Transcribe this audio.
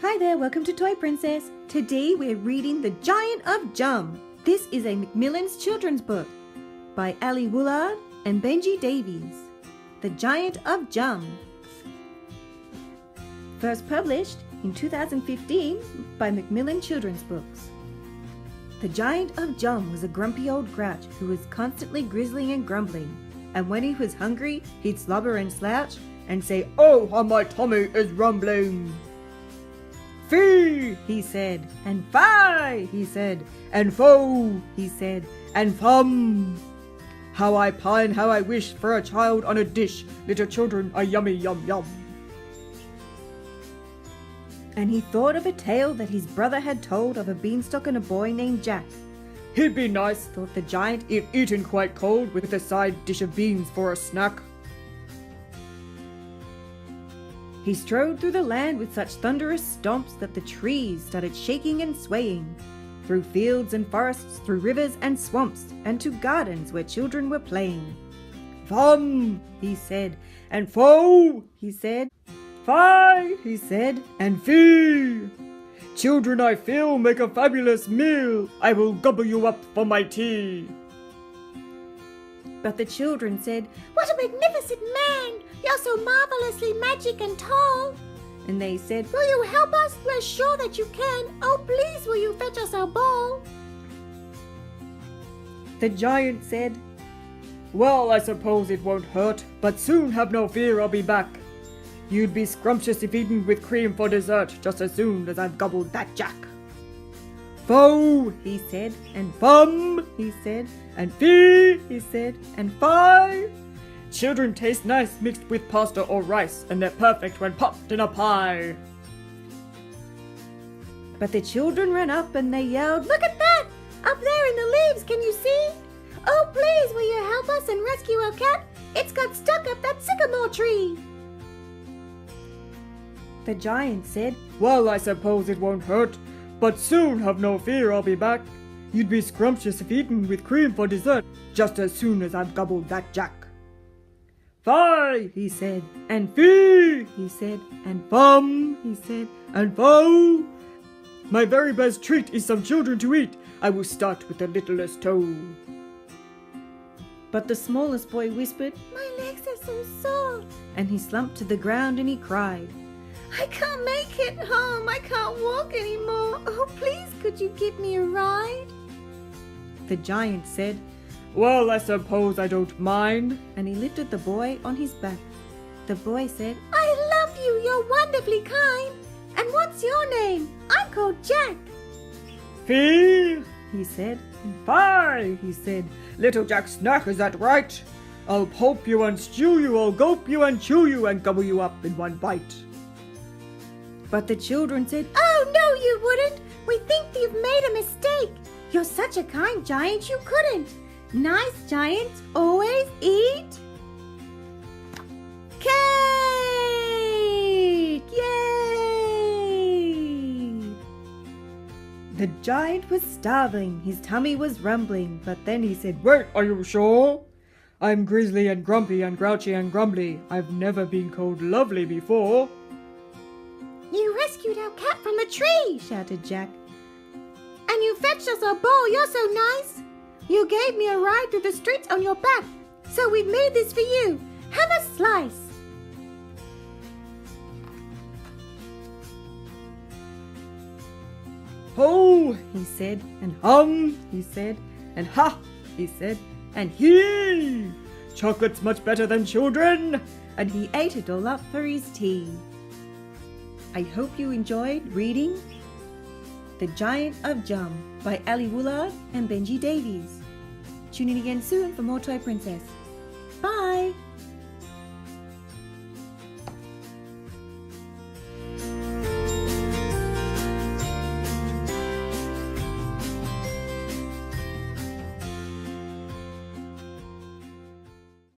Hi there, welcome to Toy Princess. Today we're reading The Giant of Jum. This is a Macmillan's children's book by Elli, Woollard and Benji Davies. The Giant of Jum. First published in 2015 by Macmillan Children's Books. The Giant of Jum was a grumpy old grouch who was constantly grizzling and grumbling, and when he was hungry, he'd slobber and slouch and say, "Oh, how my tummy is rumbling!" "Fee!" he said, and "Fie!" he said, and "Foh!" he said, and "Fum!" How I pine, how I wish for a child on a dish, little children are yummy yum yum. And he thought of a tale that his brother had told of a beanstalk and a boy named Jack. He'd be nice, thought the giant, if eaten quite cold with a side dish of beans for a snack. He strode through the land with such thunderous stomps that the trees started shaking and swaying, through fields and forests, through rivers and swamps, and to gardens where children were playing. "Fum!" he said, and "Foh!" he said, "Fie!" he said, and "Fee!" "Children, I feel, make a fabulous meal. I will gobble you up for my tea." But the children said, "What a magnificent man! You're so marvelously magic and tall." And they said, "Will you help us? We're sure that you can. Oh, please, will you fetch us our bowl?" The giant said, "Well, I suppose it won't hurt, but soon, have no fear, I'll be back. You'd be scrumptious if eaten with cream for dessert, just as soon as I've gobbled that Jack." "Foh!" he said, and "Fum!" he said, and "Fee!" he said, and "Fie!" Children taste nice mixed with pasta or rice, and they're perfect when popped in a pie. But the children ran up and they yelled, "Look at that! Up there in the leaves, can you see? Oh, please, will you help us and rescue our cat? It's got stuck up that sycamore tree." The giant said, "Well, I suppose it won't hurt, but soon, have no fear, I'll be back. You'd be scrumptious if eaten with cream for dessert, just as soon as I've gobbled that Jack." "Fie!" he said, and "Fee!" he said, and "Fum!" he said, and "Foh!" My very best treat is some children to eat. I will start with the littlest toe. But the smallest boy whispered, "My legs are so sore," and he slumped to the ground and he cried, "I can't make it home. I can't walk anymore. Oh, please, could you give me a ride?" The giant said, "Well, I suppose I don't mind," and he lifted the boy on his back. The boy said, "I love you. You're wonderfully kind. And what's your name? I'm called Jack." "Fee!" he said. "Fie!" he said. "Little Jack Snack, is that right? I'll pulp you and stew you, I'll gulp you and chew you and gobble you up in one bite." But the children said, "Oh, no, you wouldn't. We think you've made a mistake. You're such a kind giant, you couldn't. Nice giants always eat cake! Yay!" The giant was starving. His tummy was rumbling. But then he said, "Wait, are you sure? I'm grizzly and grumpy and grouchy and grumbly. I've never been called lovely before." "You rescued our cat from the tree," shouted Jack. "And you fetched us our bowl. You're so nice. You gave me a ride through the streets on your back. So we've made this for you. Have a slice." "Ho!" he said, and "Hum!" he said, and "Ha!" he said, and "Hee! Chocolate's much better than children!" And he ate it all up for his tea. I hope you enjoyed reading The Giant of Jum by Elli, Woollard and Benji Davies. Tune in again soon for more Toy Princess. Bye!